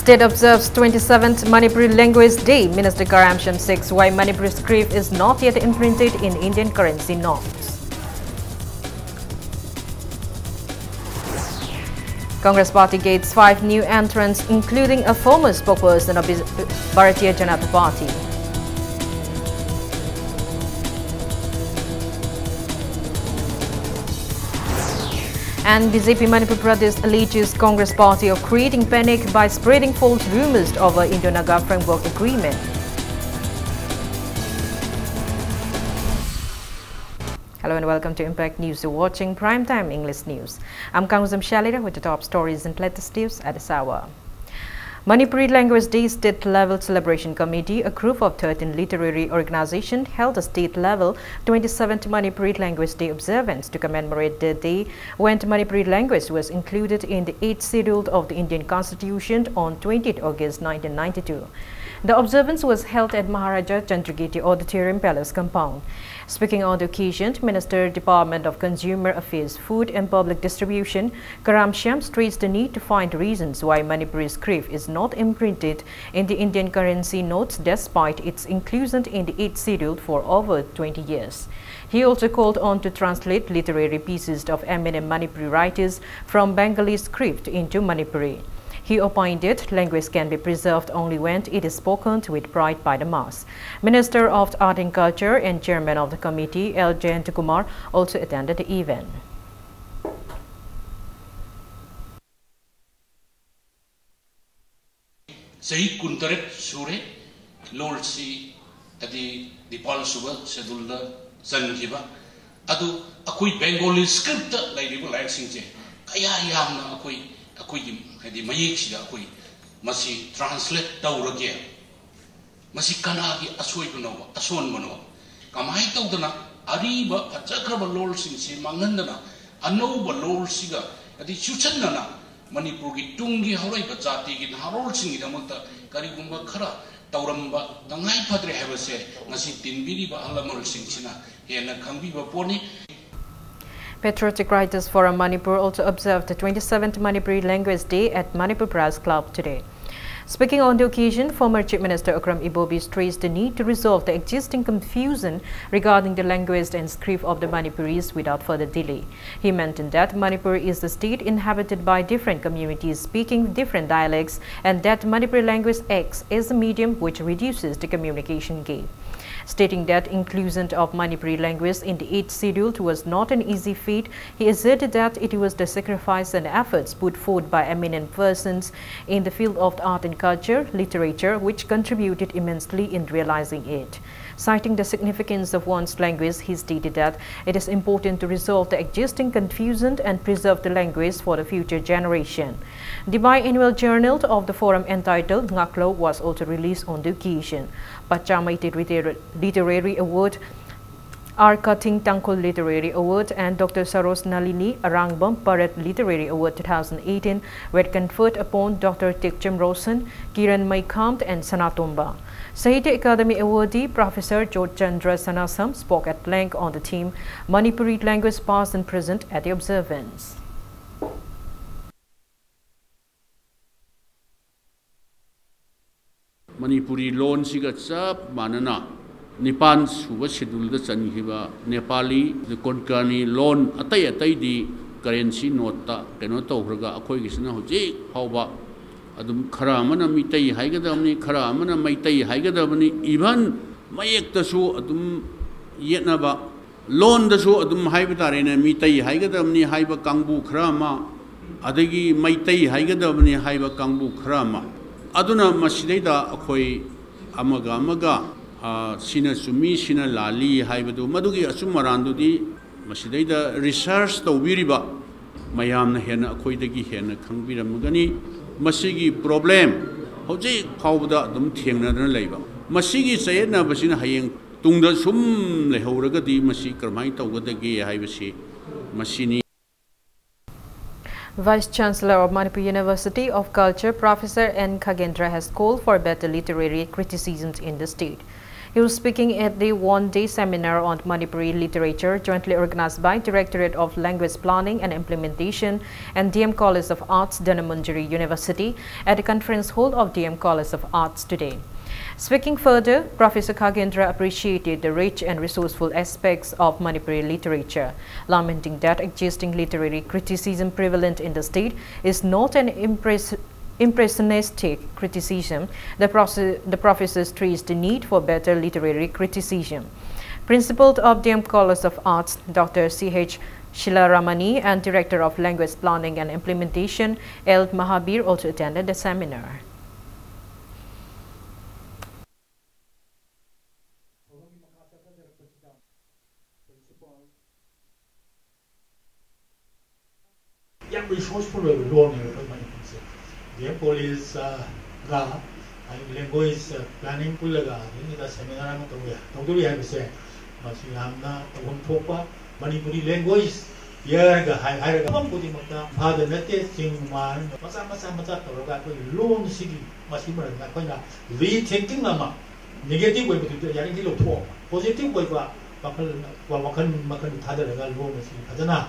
State observes 27th Manipuri Language Day. Minister Karamchand says why Manipuri script is not yet imprinted in Indian currency notes. Congress Party gates 5 new entrants, including a former spokesperson of Bharatiya Janata Party. And BJP Manipur Pradesh alleges Congress Party of creating panic by spreading false rumors over Indo-Naga Framework Agreement. Hello and welcome to Impact News. You're watching Primetime English News. I'm Kanguzam Shalira with the top stories and latest news at this hour. Manipuri Language Day State-Level Celebration Committee, a group of 13 literary organizations, held a state-level 27th Manipuri Language Day observance to commemorate the day when Manipuri language was included in the 8th schedule of the Indian Constitution on 20th August 1992. The observance was held at Maharaja Chandragiri Auditorium Palace compound. Speaking on the occasion, Minister, Department of Consumer Affairs, Food and Public Distribution, Karamchand stressed the need to find reasons why Manipuri script is not imprinted in the Indian currency notes despite its inclusion in the 8th schedule for over 20 years. He also called on to translate literary pieces of eminent Manipuri writers from Bengali script into Manipuri. He opined that language can be preserved only when it is spoken with pride by the mass. Minister of Art and Culture and Chairman of the committee, L. Jayantakumar, also attended the event. Sahi kuntaret sure Lord si adi dipal suba sedulda zangiba adu akui Bengali script like ribu like singje kaya yamna akui hadi mayik sida akui masi translate tawrage masi kanagi asoi bunawa ason bunawa kamai tawdana ariba pachakraba lol singse mangandana anouba lol siga adi chuchanna Manipur ki tungi harai bajati ki harol singi damata karigumba khara tauramba dangai padre habase ngasi tinbiri ba alamol singchina hena khangbi ba poni. Patriotic Writers Forum Manipur also observed the 27th Manipuri Language Day at Manipur Press Club today. Speaking on the occasion, former Chief Minister Akram Ibobi stressed the need to resolve the existing confusion regarding the language and script of the Manipuris without further delay. He mentioned that Manipur is the state inhabited by different communities speaking different dialects and that Manipuri language acts as a medium which reduces the communication gap. Stating that inclusion of Manipuri language in the 8th schedule was not an easy feat, he asserted that it was the sacrifice and efforts put forth by eminent persons in the field of art and culture, literature, which contributed immensely in realizing it. Citing the significance of one's language, he stated that it is important to resolve the existing confusion and preserve the language for the future generation. The biannual journal of the forum entitled Ngaklo was also released on the occasion. Pachamaiti Literary Award, R. Kating Tangkol Literary Award and Dr. Saros Nalini Arangbam Paret Literary Award 2018 were conferred upon Dr. Tikcham Rosen, Kiran Maikampt and Sanatumba. Sahitya Academy awardee Professor George Chandra Sanasam spoke at length on the theme Manipuri language past and present at the observance. Manipuri loan siga chap manana Nipan suba schedule the chanhiba Nepali the Konkani loan atai di currency nota keno tawraga akhoi gisna hoji hawba adum khara mana mitai haigadamni khara mana maitai haigadamni even mayek tasu adum yetnaba loan dasu adum haibitare na mitai haigadamni haiba kangbu khara ma adagi maitai haigadamni haiba kangbu khara ma aduna masidaida akhoi amaga sina sumi sina lali haibadu madugi asumarandu di masidaida research tawbiriba mayamna hena akhoi dagi hena khangbiramagani masigi problem hoji phawda dum thengnadana leiba masigi chayna basina hayeng tungda sum lehoraga di masi karmai tawgadagi haibasi masini. Vice Chancellor of Manipur University of Culture, Professor N. Khagendra, has called for better literary criticisms in the state. He was speaking at the one-day seminar on Manipuri literature jointly organized by Directorate of Language Planning and Implementation and DM College of Arts, Dhanamandjari University at the conference hall of DM College of Arts today. Speaking further, Professor Khagendra appreciated the rich and resourceful aspects of Manipuri literature, lamenting that existing literary criticism prevalent in the state is not an impressionistic criticism. The professor stressed the need for better literary criticism. Principal of DM College of Arts, Dr. C.H. Shilaramani, and Director of Language Planning and Implementation, L. Mahabir, also attended the seminar. Resourceful role in the police language planning pulaga in the seminar to have say Masiamna Wontopa Manipuri language Yerga higher putting father Nete Sing Man Masa loan city Masima Nakona rethinking Lama negative way to Yankilo poor positive way Makan Tadaraga loan Padana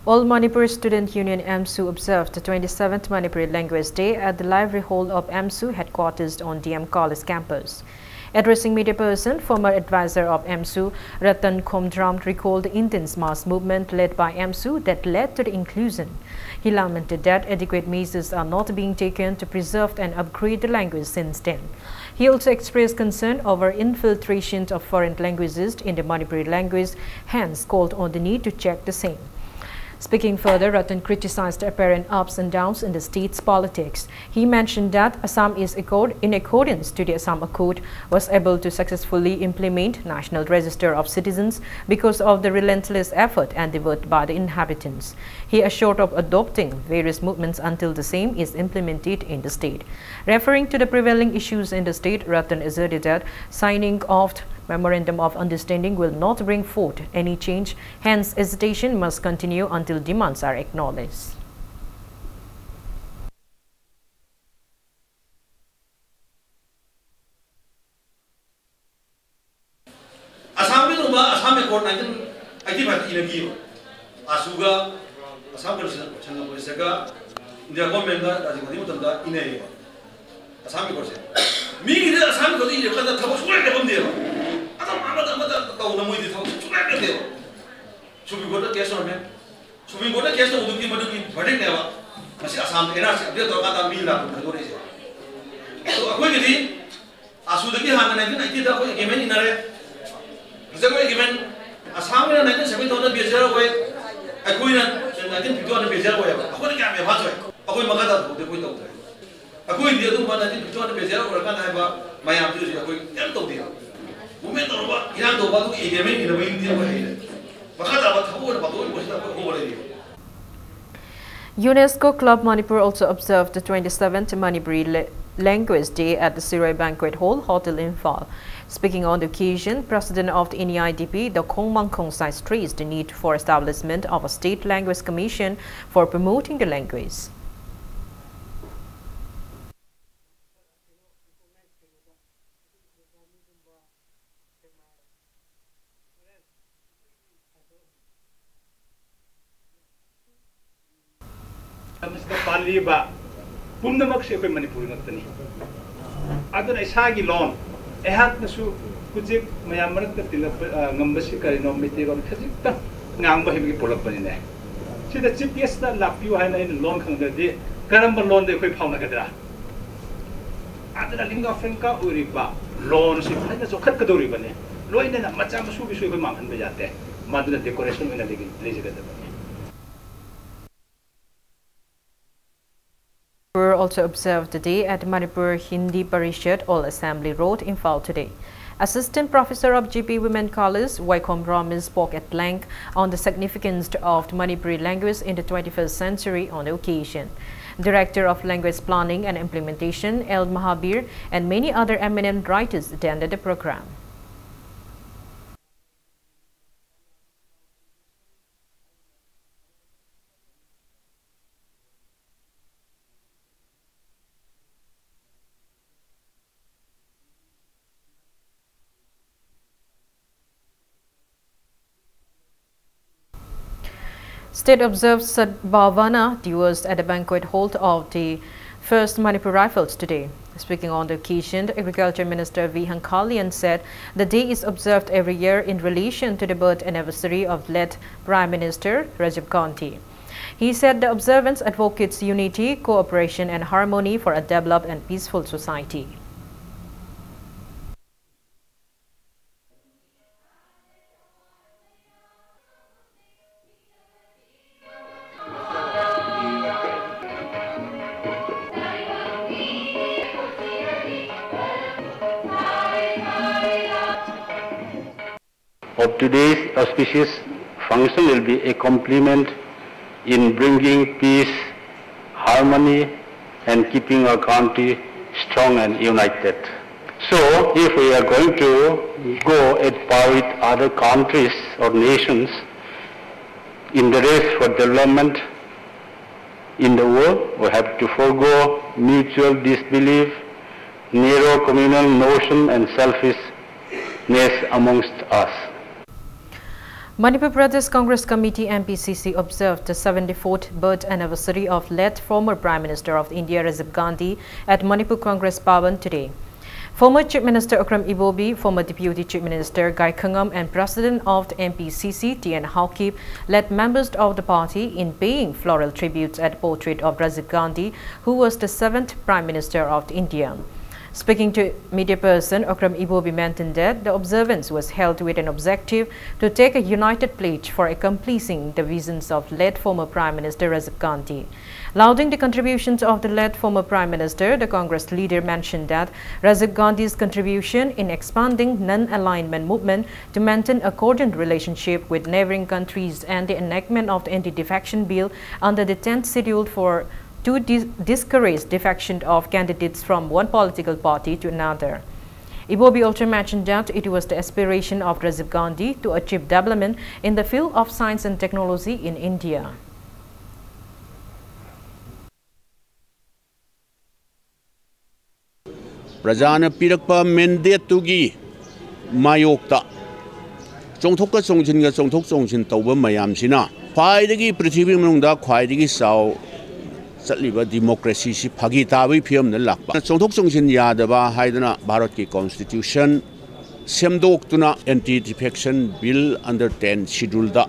All Manipur Student Union AMSU observed the 27th Manipuri Language Day at the library hall of AMSU headquarters on DM College campus. Addressing media person, former advisor of AMSU, Ratan Khomdram, recalled the intense mass movement led by AMSU that led to the inclusion. He lamented that adequate measures are not being taken to preserve and upgrade the language since then. He also expressed concern over infiltration of foreign languages in the Manipuri language, hence called on the need to check the same. Speaking further, Ratan criticized the apparent ups and downs in the state's politics. He mentioned that Assam is in accordance to the Assam Accord, was able to successfully implement National Register of Citizens because of the relentless effort and devote by the inhabitants. He assured of adopting various movements until the same is implemented in the state. Referring to the prevailing issues in the state, Ratan asserted that signing of Memorandum of Understanding will not bring forth any change, hence hesitation must continue until demands are acknowledged. Assam Accord 1985 inagi asuga Assam Changa Polisaga India government Rajimati Mutanda inay Assam Accord mi Assam Accord ini kada thabo sura de bamde amada kauna moi de thabo sura de deo Supreme Court case on Supreme Court case to uduki maduki verdict neva masi Assam era se update to kada mi la khadore se so akoi gidi asudagi hana 1990 da koi gemen inare Zago given Assam in 1970 Bezara way, a queen in 1951 Bezara way. I couldn't get me a pathway. A queen Magada, the queen of a queen the other 1951 Bezara or a kind of my ambition, a queen Elto. Women over Yanto Badu, in a way, dear way. Magada, but how was over UNESCO Club Manipur also observed the 27th Manipuri Language Day at the Sirai Banquet Hall, Hotel Imphal. Speaking on the occasion, President of the NEIDP, the Khongmang Khongsai, stressed the need for establishment of a state language commission for promoting the language. Ehat nasu kujik mayamarat na tila ngambasi karino miti ko kasi ta ngamba himi polak pani ne sida GPS na lapiu hai na in loan khang de karamba loan de khoi phauna kadra adana linga franca uriba loan si phana so khat kadori bane loina na macha masu bi sui ko manghan be jate maduna decoration ina legi leje kada Manipur also observed the day at Manipur Hindi Parishad All Assembly Road, Imphal today. Assistant Professor of GP Women College, Waikom Raman, spoke at length on the significance of the Manipuri language in the 21st century on the occasion. Director of Language Planning and Implementation, L. Mahabir, and many other eminent writers attended the program. State observed Sadbhavana duels at the banquet hall of the 1st Manipur Rifles today. Speaking on the occasion, the Agriculture Minister V. Hankalian said the day is observed every year in relation to the birth anniversary of late Prime Minister Rajiv Gandhi. He said the observance advocates unity, cooperation and harmony for a developed and peaceful society. Of today's auspicious function will be a complement in bringing peace, harmony and keeping our country strong and united. So if we are going to go at par with other countries or nations in the race for development in the world, we have to forego mutual disbelief, narrow communal notion and selfishness amongst us. Manipur Pradesh Congress Committee MPCC observed the 74th birth anniversary of late former Prime Minister of India Rajiv Gandhi at Manipur Congress Bhavan today. Former Chief Minister Akram Ibobi, former Deputy Chief Minister Gai Khangam and President of the MPCC T.N. Haukip led members of the party in paying floral tributes at the portrait of Rajiv Gandhi, who was the 7th Prime Minister of India. Speaking to media person, Akram Ibobi mentioned that the observance was held with an objective to take a united pledge for accomplishing the visions of late former Prime Minister Rajiv Gandhi. Lauding the contributions of the late former Prime Minister, the Congress leader mentioned that Rajiv Gandhi's contribution in expanding non-alignment movement to maintain a cordial relationship with neighboring countries and the enactment of the anti-defection bill under the 10th schedule to discourage defection of candidates from one political party to another. Ibobi also mentioned that it was the aspiration of Rajiv Gandhi to achieve development in the field of science and technology in India. Prajana pirakpa mandate tugi mayokta chongthokka chongchinga chongthok chongchin tawba mayam sina khwaidagi prithibhi manungda khwaidagi sau Satliba democracy si phagi tabi phiam na lakpa chongthok chongchin yadaba haidana Bharat ki constitution semdok tuna anti defection bill under 10 schedule da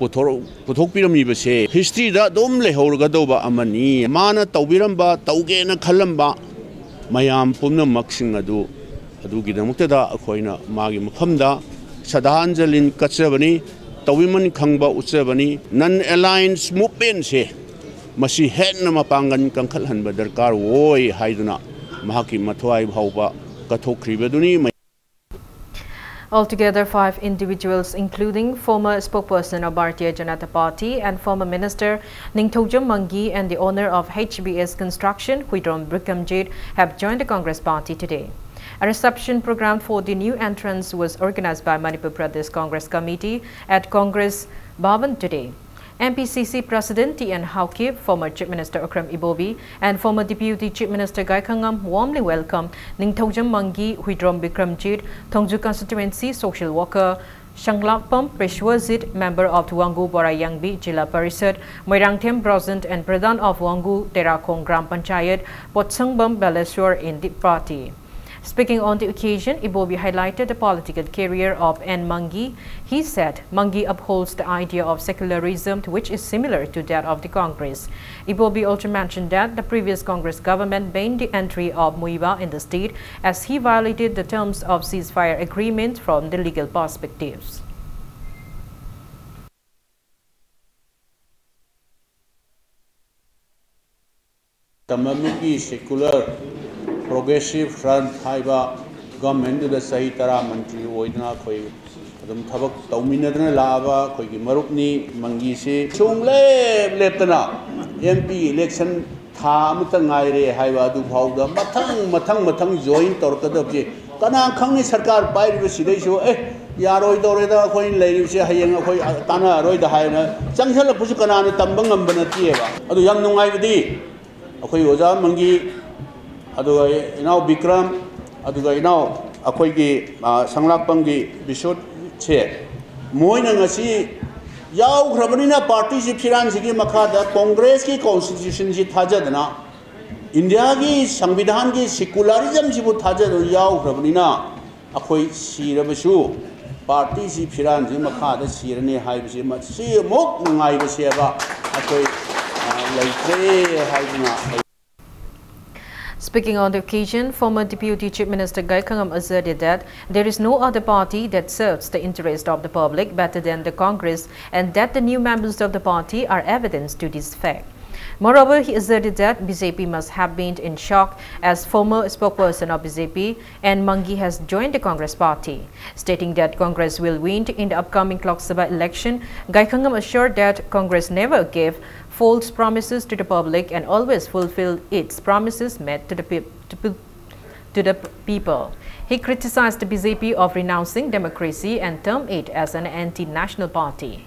puthok pirami base history da dom lehorga doba amani mana tawbiramba tawge na khalamba mayam pumna maksing adu gidamukta da akhoina magi mafamda sadhanjalin kachabani tawiman khangba uchabani non alliance movement se masi henna mapangan kangkhal hanba darkar woi haiduna mahaki mathwai bhauba kathokhribaduni. Altogether, 5 individuals, including former spokesperson of Bharatiya Janata Party and former minister Ningthojam Mangi and the owner of HBS Construction, Huidrom Brikamjit, have joined the Congress Party today. A reception program for the new entrants was organized by Manipur Pradesh Congress Committee at Congress Bhavan today. MPCC President T.N. Haukip, former Chief Minister Akram Ibobi, and former Deputy Chief Minister Gai Khangam warmly welcomed Ningthojam Mangi, Huidrom Bikramjit, Thongju Constituency Social Worker, Shanglakpam Preshwazit, member of Wangu Borayangbi Jila Parishad, Moirangthem Brozant and Pradhan of Wangu Terakong Gram Panchayat, Potsangbam Baleswar in the party. Speaking on the occasion, Ibobi highlighted the political career of N. Mangi. He said Mangi upholds the idea of secularism, which is similar to that of the Congress. Ibobi also mentioned that the previous Congress government banned the entry of Muiba in the state as he violated the terms of ceasefire agreement from the legal perspectives. Tamamiki secular Progressive Front Haiba government to the Sahitara Mantri Oidna Koi Adam Tabak Tauminadana Lava Kogi Marupni Mangisi Chungle Leptana MP election Tamatangaire Haiba du Pauda Matang join Torkadabji Kana Kangi Sarkar by the Sidesho Yaroi Doreda Coin Lady Hayang Tana Roy the Haina Sangsala Pusukana Tambangam Banatieva Adu Yang Nungai Akoi Oza Mangi Aduga inau Bikram, aduga inau akoigi Sanglakpamgi Bishot che. Moina ngasi Yao Krabanina party si Firanzi Makada, Congress ki constitution si Tajadana, India ki Samvidhan ki secularism si Tajad Yao Krabanina, Akoi Sirabasu, party si Firanzi Makada, Sirani Haibsima, see Mok Ngai Seva, Akoi Lake. Speaking on the occasion, former Deputy Chief Minister Gaikhangam asserted that there is no other party that serves the interest of the public better than the Congress and that the new members of the party are evidence to this fact. Moreover, he asserted that BJP must have been in shock as former spokesperson of BJP and Mangi has joined the Congress party. Stating that Congress will win in the upcoming Lok Sabha election, Gaikhangam assured that Congress never gave false promises to the public and always fulfilled its promises made to the people. He criticized the BJP of renouncing democracy and termed it as an anti-national party.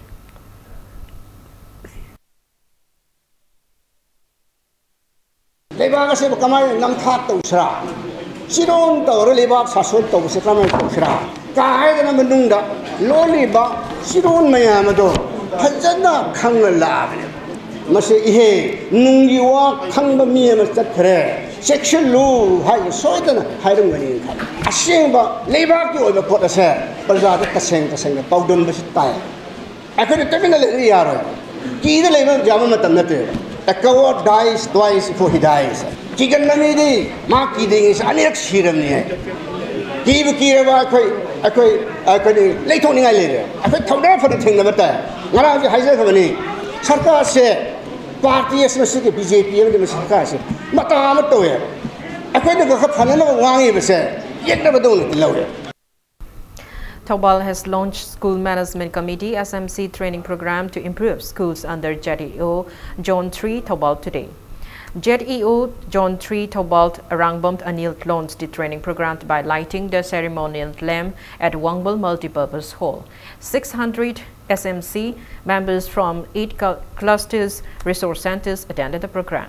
Lebak se kamai nam thak to sra siron to re lebak sasun to se kamai to sra kai na manung da lo lebak siron mayam do phajana khang la mase ihe nung yiwa khang ba mi ma chat khare section lu hai so da hai rung ni kha asing ba lebak ki oi ba pot ase parja ta kaseng pau dum ba sit tai akhir te min le ya ro ki de lebak jam ma tam na te a coward dies twice before he dies. Chicken namidi, Maki is an exhibition. Give a kira, I could late on later. I could come down for the thing of that. What are the Heiser of any? Sarkar said, Party is Mississippi, BJP, and the Mississippi. Matamatoya. I couldn't have another one ever said, yet never done it lower. Taubal has launched School Management Committee SMC training program to improve schools under JEO Zone 3 Taubal today. JEO Zone 3 Taubal Rangbom Anil launched the training program by lighting the ceremonial lamp at Wangbal Multipurpose Hall. 600 SMC members from 8 clusters resource centers attended the program.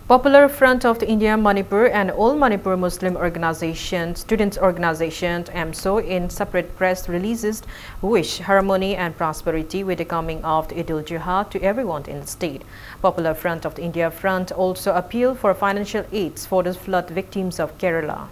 Popular Front of the India, Manipur and All Manipur Muslim Organization, Students Organization, AMSO, in separate press releases, wish harmony and prosperity with the coming of the Eid al-Juha to everyone in the state. Popular Front of the India Front also appeal for financial aids for the flood victims of Kerala.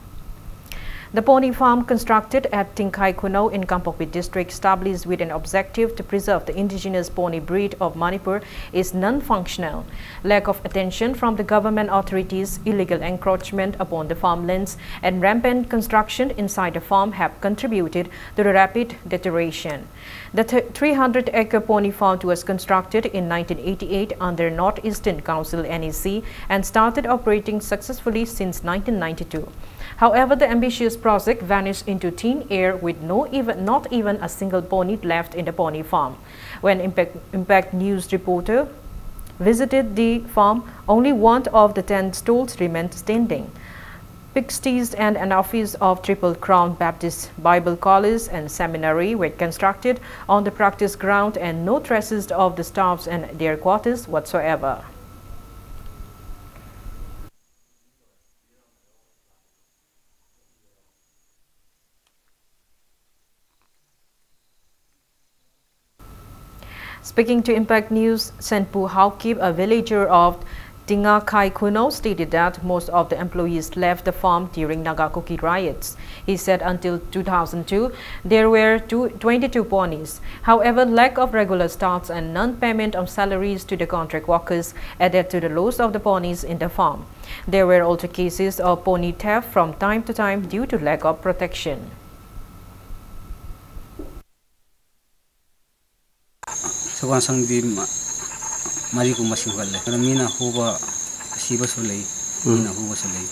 The pony farm constructed at Tingkai Kuno in Kampokpi district, established with an objective to preserve the indigenous pony breed of Manipur, is non-functional. Lack of attention from the government authorities, illegal encroachment upon the farmlands, and rampant construction inside the farm have contributed to the rapid deterioration. The 300-acre pony farm was constructed in 1988 under Northeastern Council NEC and started operating successfully since 1992. However, the ambitious project vanished into thin air with not even a single pony left in the pony farm. When Impact News reporter visited the farm, only one of the 10 stalls remained standing. Pigsties and an office of Triple Crown Baptist Bible College and Seminary were constructed on the practice ground and no traces of the staffs and their quarters whatsoever. Speaking to Impact News, Senpu Haukip, a villager of Tingakai Kuno, stated that most of the employees left the farm during Nagakoki riots. He said until 2002, there were 22 ponies. However, lack of regular starts and non-payment of salaries to the contract workers added to the loss of the ponies in the farm. There were also cases of pony theft from time to time due to lack of protection. Sang di mari ko masiwal le pero mina huba siba sulay mina huba sulay.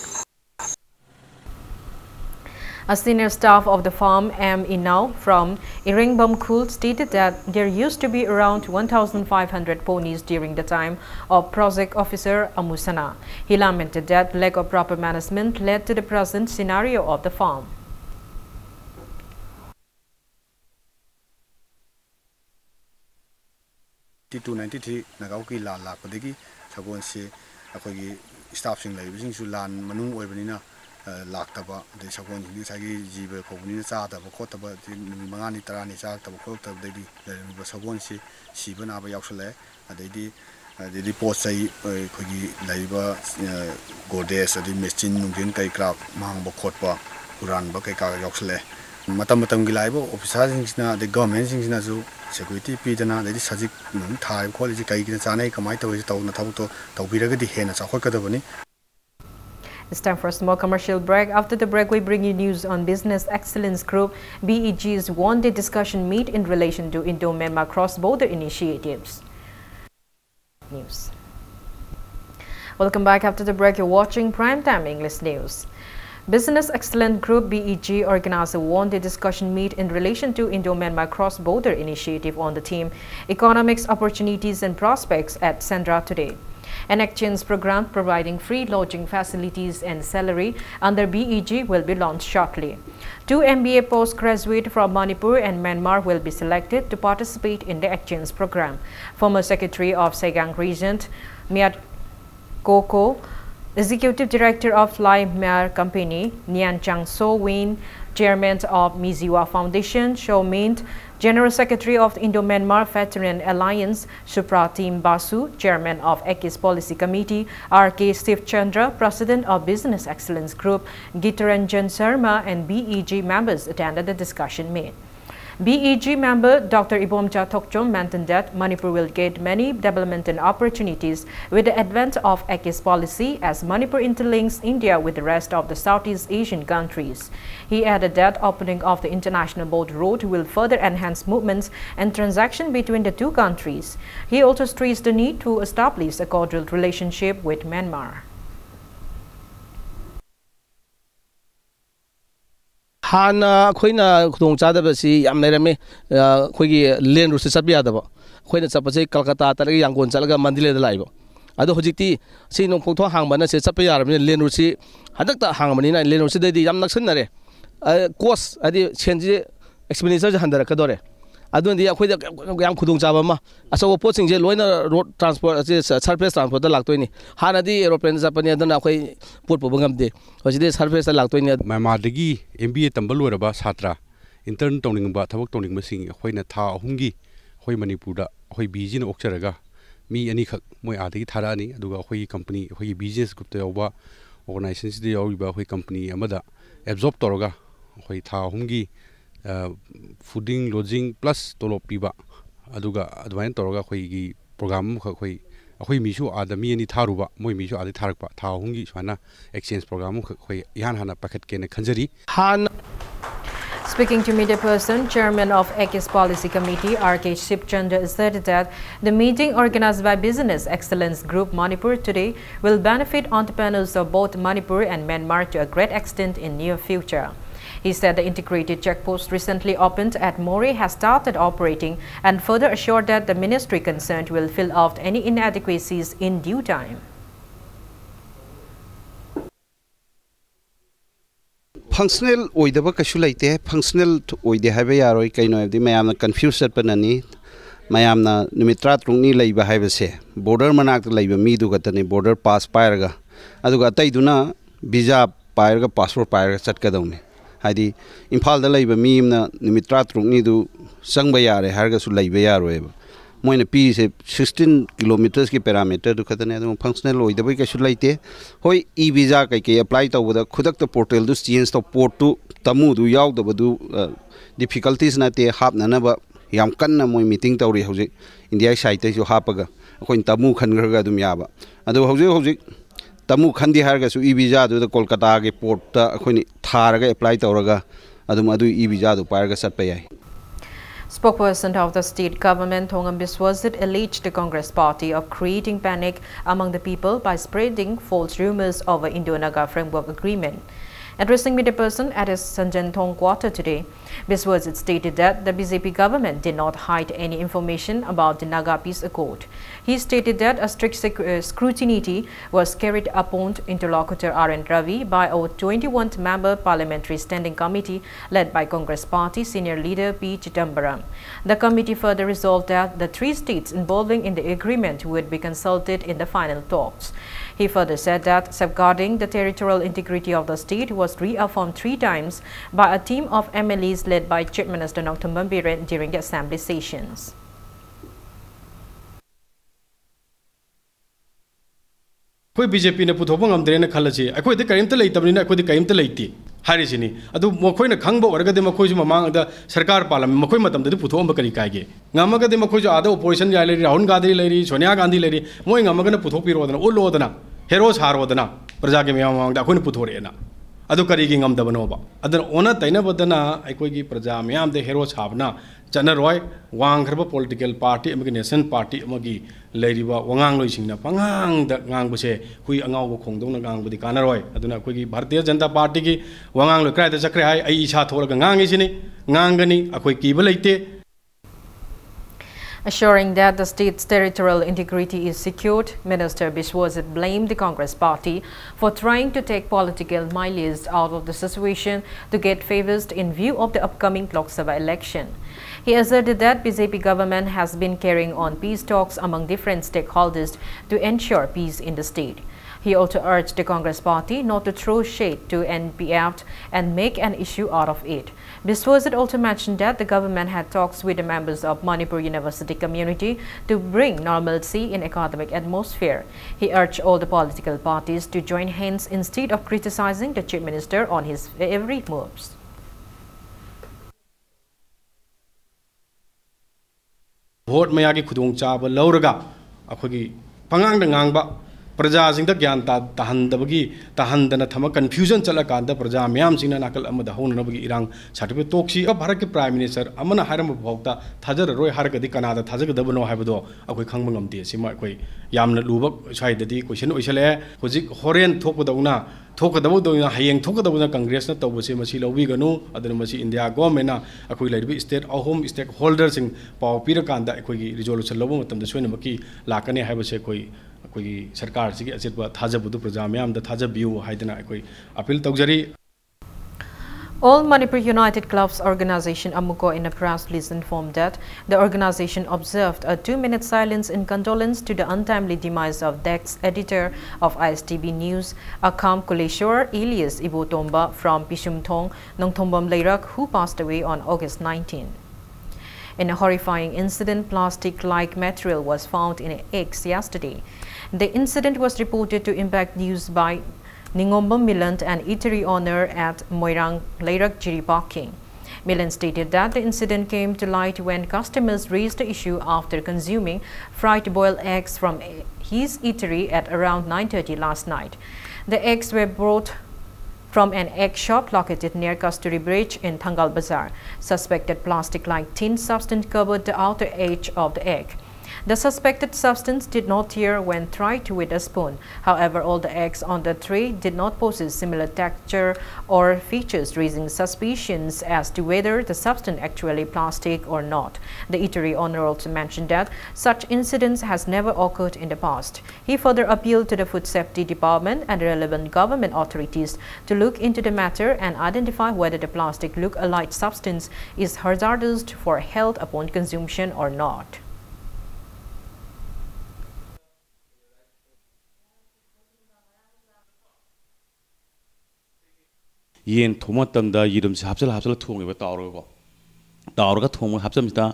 A senior staff of the farm, M. Inau from Iringbamkul, stated that there used to be around 1,500 ponies during the time of Project Officer Amusana. He lamented that lack of proper management led to the present scenario of the farm. 9293 nagaw ki la la padegi chagon se ꯑꯩꯈꯣꯏꯒꯤ ꯁ꯭ꯇꯥꯐꯁꯤꯡ ꯂꯩꯕꯁꯤꯡꯁꯨ ꯂꯥꯟ ꯃꯅꯨꯡ ꯑꯣꯏꯕꯅꯤꯅ ꯂꯥꯛꯇꯕ ꯑꯗꯩ ꯁꯒꯣꯜꯁꯤꯡꯗꯤ ꯉꯁꯥꯏꯒꯤ ꯖꯤꯕ ꯀꯧꯕꯅꯤꯅ ꯆꯥꯗꯕ ꯈꯣꯠꯇꯕ ꯅꯨꯃꯤꯠ 5ꯅꯤ 10ꯅꯤ ꯆꯥꯔꯛꯇꯕ ꯈꯣꯠꯇꯕꯗꯩꯗꯤ ꯂꯩꯔꯝꯃꯤꯕ ꯁꯒꯣꯜꯁꯤ ꯁꯤꯕ ꯅꯥꯕ ꯌꯥꯎꯁꯜꯂꯛꯑꯦ ꯑꯗꯩꯗꯤ ꯄꯣꯠ ꯆꯩ ꯑꯩꯈꯣꯏꯒꯤ ꯂꯩꯔꯤꯕ ꯒꯣꯗꯦꯖ ꯑꯗꯩ ꯃꯦꯆꯤꯟ ꯅꯨꯡꯖꯤꯟ ꯀꯩꯀꯥ ꯃꯥꯡꯕ ꯈꯣꯠꯄ ꯍꯨꯔꯥꯟꯕ ꯀꯩꯀꯥ ꯌꯥꯎꯁꯜꯂꯛꯑꯦ ꯃꯇꯝꯒꯤ ꯂꯥꯛꯏꯕ ꯑꯣꯐꯤꯁꯥꯔꯁꯤꯡꯁꯤꯅ ꯑꯗꯩ ꯒꯚꯔꯟꯃꯦꯟꯠꯁꯤꯡꯁꯤꯅꯁꯨ ꯁꯦꯀ꯭ꯌꯨꯔꯤꯇꯤ ꯄꯤꯗꯅ ꯑꯗꯩꯗꯤ ꯁꯖꯤꯛ ꯊꯥꯔꯤꯕ ꯈꯣꯠꯂꯤꯁꯤ ꯀꯩꯒꯤꯅ ꯆꯥꯅꯩ ꯀꯃꯥꯏꯅ ꯇꯧꯔꯤꯁꯤ ꯇꯧꯅ ꯊꯕꯛꯇꯣ ꯇꯧꯕꯤꯔꯒꯗꯤ ꯍꯦꯟꯅ ꯆꯥꯎꯈꯠꯀꯗꯕꯅꯤ. It's time for a small commercial break. After the break, we bring you news on Business Excellence Group, BEG's one-day discussion meet in relation to Indo-Myanmar cross-border initiatives. News. Welcome back. After the break, you're watching Primetime English News. Business Excellence Group, BEG, organized a one-day discussion meet in relation to Indo-Myanmar cross-border initiative on the theme Economics, Opportunities and Prospects at Sandra today. An exchange program providing free lodging facilities and salary under BEG will be launched shortly. 2 MBA postgraduates from Manipur and Myanmar will be selected to participate in the exchange program. Former Secretary of Saigang Region, Myat Koko, Executive Director of Fly Mare Company, Nyan Chang So Win, Chairman of Miziwa Foundation, Show Mint, General Secretary of the Indo-Myanmar Veteran Alliance, Supratim Basu, Chairman of EKIS Policy Committee, R.K. Steve Chandra, President of Business Excellence Group, Gitaranjan Sharma, and BEG members attended the discussion meet. BEG member Dr. Ibomcha Tokchom mentioned that Manipur will get many developmental opportunities with the advent of EKIS policy as Manipur interlinks India with the rest of the Southeast Asian countries. He added that opening of the international boat road will further enhance movements and transaction between the two countries. He also stressed the need to establish a cordial relationship with Myanmar. Hana Quina Kung Chadabasi, Yamerame, Quigi Len Rusabiadaba, Quina Sapase, Calcutta, Yangon Salaga, Mandila the Libo. Ado Hojiti, see no Poto Hangman, says Sapayar, Len Rusi, Hadaka Hangmanina, Len Rusi, the Yamnaxanare. Course, I did change explanation under Cadore. I don't know whether Yam Kudung Javama. I saw posting Jeloina road transport, surface transport, the Lactoni. Hanadi, aeroplanes up and Yadana, put Bungam de. Was this surface the Lactonia? My Madigi, MBA Tambalo about Satra, intern toning about Tabak toning missing, when a Ta Hungi, Hoi Manipura, Hoi Bijin Okcharaga, me and Nika, Moy Adi Tarani, Duga Hoi company, Hoi business group the Oba, organizations the Oba Hoi company, Amada, absorb Toroga, Hoi Ta Hungi. Fooding, lodging plus tolo piba aduga advain toroga khoi program khoi mishu adami ani tharuba moi mishu adi tharakpa tha hungi swana exchange program khoi yan hana packet kene khanjari han. Speaking to media person, Chairman of EKIS Policy Committee, R.K. Shipchandra, asserted that the meeting organized by Business Excellence Group Manipur today will benefit entrepreneurs of both Manipur and Myanmar to a great extent in near future. He said the integrated checkpost recently opened at More has started operating and further assured that the ministry concerned will fill out any inadequacies in due time. Functional oidaba kashu laite functional oide habe yaroi kaino abdi mayamna confused panani mayamna nimitra trungni leiba habese border manak leiba mi du gatani border pass pairaga aduga taiduna visa pairaga passport pairaga chatkadawni Hadi Impal the labor meme Nimitra Trunidu sung by Yare, Hargasu Labayar. Moina P 16 kilometers parameter to Catana functional or the week I should like there. Hoi e visa kay applied over the Kudakta portal to change the port to Tamudu Yaw the Badu difficulties not a hap nanaba Yamkana Moy meeting Tauri Hose in the site you hapaga, when Tamu Kangarga Dumyaba. And the Hose Tamu Kandi Hargasu e visa to the Kolkata port when Taraga applied Tauraga Adumadu e visa to Paraga Satpay. Spokesperson of the state government, Thongam Biswazit, alleged the Congress party of creating panic among the people by spreading false rumors over Indo-Naga framework agreement. Addressing media person at his Sanjantong quarter today, Biswajit stated that the BJP government did not hide any information about the Naga Peace Accord. He stated that a strict scrutiny was carried upon interlocutor R.N. Ravi by a 21-member parliamentary standing committee led by Congress Party senior leader P. Chidambaram. The committee further resolved that the 3 states involving in the agreement would be consulted in the final talks. He further said that safeguarding the territorial integrity of the state was reaffirmed 3 times by a team of MLAs led by Chief Minister Nongthombam Biren during the assembly sessions. कोई BJP ने पुथोप ngam khalachi akoi de karimta leitabni akoi de karimta leiti harisini adu mokoi na khangba orga de mokoi mamang da sarkar palam mokoi matam de puthom ba kari kaige ngamaga de mokoi ada opposition ya leri Rahul Gandhi leri Sonia Gandhi leri moi ngamaga na puthopi rodana ulodana hero sarodana praja ke mamang da akoi ne puthore na adu kari gi ngam da banoba adana ona taina badana akoi gi praja myam de hero sabna Chanaroi, Wang Herba political party, Nation party, Magi, Lady Wangang Luisina, Pangang, the Gangbuse, Hui Angao Kongdong Gang with the Kanaroi, Aduna Kugi, Bharatiya Janata Party, Wangang Lucra, the Sakrai, Aisha Torgang is in it, Ngangani, a quick kibalite. Assuring that the state's territorial integrity is secured, Minister Biswajit blamed the Congress Party for trying to take political mileage out of the situation to get favors in view of the upcoming Lok Sabha election. He asserted that BJP government has been carrying on peace talks among different stakeholders to ensure peace in the state. He also urged the Congress Party not to throw shade to NPF and make an issue out of it. Biswajit also mentioned that the government had talks with the members of Manipur University community to bring normalcy in academic atmosphere. He urged all the political parties to join hands instead of criticizing the Chief Minister on his every moves. Vote Mayagi Kudung Chaba Lauraga, Akogi, Pangang the Ngangba, Praja Sing the Gyanta, Tahandabagi, Tahandana Tama confusion Chalakanda, Praja Miam Sing and Akal Amada Honabagi Irang, Satipi Toksi, a Paraki Prime Minister, Amana Haram of Hokta, Tajar Roy Haraka di Canada, Tajaga Dabano Habado, Akoi Kangam de Simakwe, Yamna Lubak, Chai the D, Question Ushale, Hozik Horian Tokodona. Talk about the Hayang talk about the Congress not over Masilo Vigano, other Masi India Gomena, a quick state or home stakeholders in Pau Pirakanda, a quick resolution Lobo, the Swinamaki, Lakane have a sequoia, a quick Sarkar, as it was Tazabudu Prajamiam, the Tazabu, Haidana, a quick appeal Togzari. All Manipur United Clubs organization Amuko in a press release informed that the organization observed a 2-minute silence in condolence to the untimely demise of DEX editor of ISTB News, Akam Kuleshwar alias Ibo Tomba from Pishumthong, Nongthombam Leirak, who passed away on August 19. In a horrifying incident, plastic-like material was found in eggs yesterday. The incident was reported to Impact News by Ningombam Milant, an eatery owner at Moirang Leirak Jiri Parking. Milant stated that the incident came to light when customers raised the issue after consuming fried boiled eggs from his eatery at around 9:30 last night. The eggs were brought from an egg shop located near Kasturi Bridge in Thangal Bazaar. Suspected plastic-like tin substance covered the outer edge of the egg. The suspected substance did not tear when tried with a spoon. However, all the eggs on the tray did not possess similar texture or features, raising suspicions as to whether the substance actually plastic or not. The eatery owner also mentioned that such incidents has never occurred in the past. He further appealed to the Food Safety Department and relevant government authorities to look into the matter and identify whether the plastic look-alike substance is hazardous for health upon consumption or not. yen thoma tamda yirum se hapsal thong ba tawro ga thong hapsam ta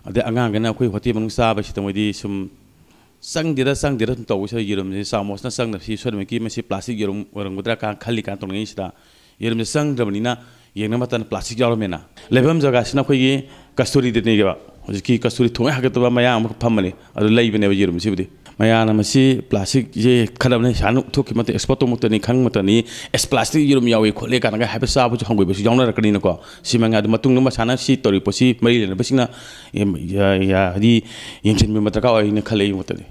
ade angang gana khoi hoti mang sa ba si tamodi sum sang dira to se yirum se samos na sang na si sor me ki masi plastic yirum orang budra ka khali ka tong sta yirum se sang dramani na yeng na matan plastic jalo mena lebam jaga sina khoi gi kasturi de ne ga ki kasturi thong ha ga to ba maya am phamani adu lei bene ba yirum si budi Mayana masi plastic je kadamne shanu thoki mate export to mutani khang matani es plastic yirum yawi khole kana ha sa bu khangwe bu jongna rakani ko simanga du matung ma sana si tori posi mari le basina ya di yengchen mi mataka oi ne khale mutani.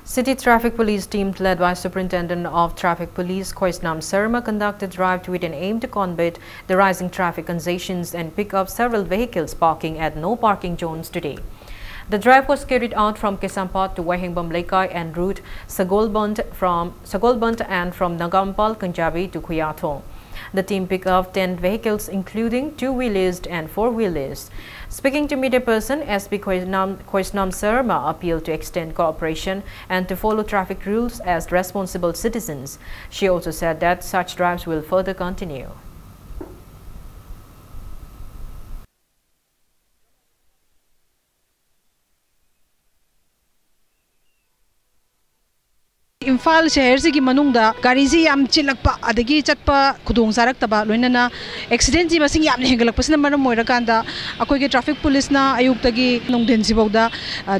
City Traffic Police team led by Superintendent of Traffic Police Koisnam Sarma conducted a drive with an aim to combat the rising traffic congestions and pick up several vehicles parking at no parking zones today. The drive was carried out from Kesampat to Wahingbam Lekai and route Sagolband and from Nagampal Kanjabi to Kuyatong. The team picked up 10 vehicles including two-wheelers and four-wheelers. Speaking to media person, SB Koisnam Sarma appealed to extend cooperation and to follow traffic rules as responsible citizens. She also said that such drives will further continue. Imphal शहर से की मनुंगदा गाड़ी से याम चिलकपा अदगी चटपा खुदोंग सारक्तबा लोइनना accident जी मसिंग याम हेंगलकपसना मरम मोइरकांदा अखोय के traffic police ना अयुक्तगी नोंदेन सिबौदा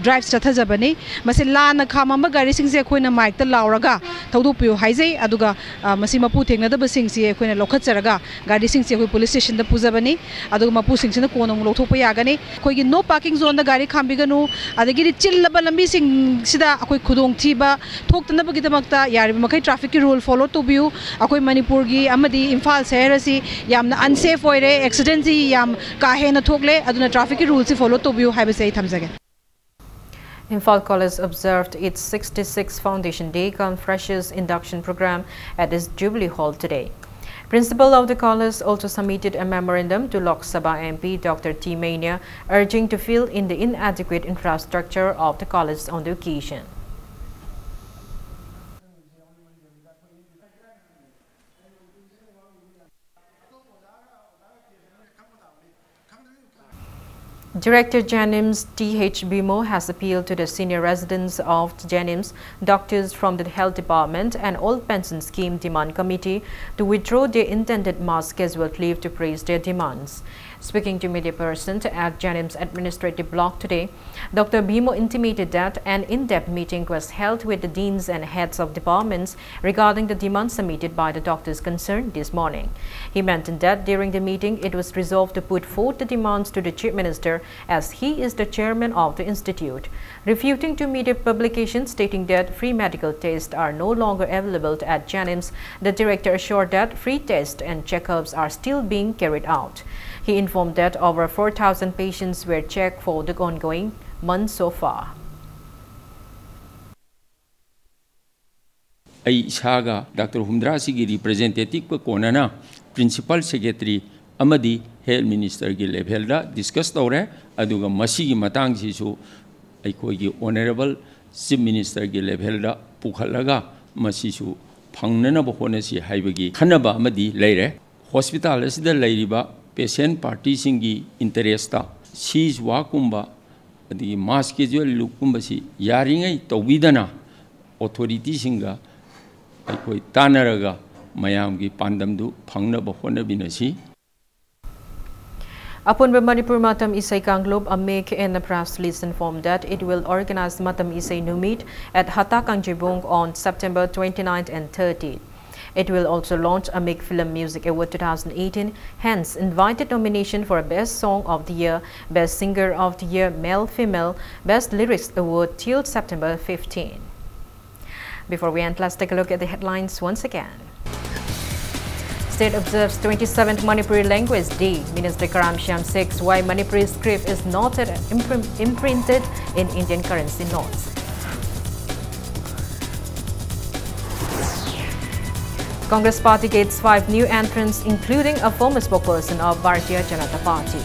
drive चथजबनी मसे लाना खामम गाड़ी सिंग से अखोयना माइक त लाउरगा थौदोपियो हाइजै अदुगा मसी मपु थेंगनदब सिंग से अखोयना लोखचरगा गाड़ी सिंग से अखोय पुलिस स्टेशन द पुजबनी अदुगा मपु सिंग से कोनों लोथोप यागनी अखोय नो पार्किंग जोन द गाड़ी खामबिगनु अदगी चिल्लबा लंबी सिंग सिदा अखोय खुदोंग थीबा थोक्तनब मखै ट्रैफिक की रूल फॉलो तौबियु अखोय मणिपुर की अमदी इम्फाल शहर असि यामना अनसेफ होइरे एक्सीडेंट जी याम का हेना थोकले अदुना ट्रैफिक की रूल से follow तौबियु हाइबसे थमजगे Imphal College observed its 66th Foundation Day cum Freshers Induction Program at its Jubilee Hall today. Principal of the college also submitted a memorandum to Lok Sabha MP Dr. T. Mania urging to fill in the inadequate infrastructure of the college on the occasion. Director Janims T.H. Bimo has appealed to the senior residents of Janims, doctors from the Health Department and Old Pension Scheme Demand Committee to withdraw their intended March scheduled leave to praise their demands. Speaking to media person at Janims Administrative Block today, Dr. Bimo intimated that an in-depth meeting was held with the deans and heads of departments regarding the demands submitted by the doctors concerned this morning. He mentioned that during the meeting, it was resolved to put forth the demands to the Chief Minister as he is the chairman of the institute. Refuting to media publications stating that free medical tests are no longer available at Janims, the director assured that free tests and checkups are still being carried out. He informed that over 4,000 patients were checked for the ongoing months so far. I Saga Dr. Humdrasigi representative ko konana principal secretary amadi health minister gi level da discuss tawre aduga masigi matang sisu aikoi gi honorable chief minister gi level da pukhalaga masisu phangnana ba honasi haibagi khanaba amadi leire hospital asida leiriba patient party singi interest ta siege wakumba adi mass schedule lukumba si yaringai tawidana authority singa aikoi tanaraga mayamgi pandamdu phangnaba honabinasi. Upon the Manipur Matam Isai Kanglob, a make in the press release informed that it will organize Matam Isai Numit at Hata Kangjibong on September 29th and 30th. It will also launch a Make Film Music Award 2018, hence invited nomination for Best Song of the Year, Best Singer of the Year, Male, Female, Best Lyrics Award till September 15. Before we end, let's take a look at the headlines once again. State observes 27th Manipuri Language Day. Minister Karam Shyam says why Manipuri script is not imprinted in Indian currency notes. Congress Party gets 5 new entrants, including a former spokesperson of Bharatiya Janata Party.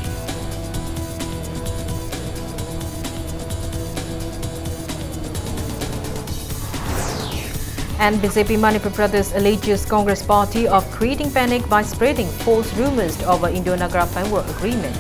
And BJP Manipur Pradesh alleges Congress Party of creating panic by spreading false rumors over Indo-Nagra framework agreement.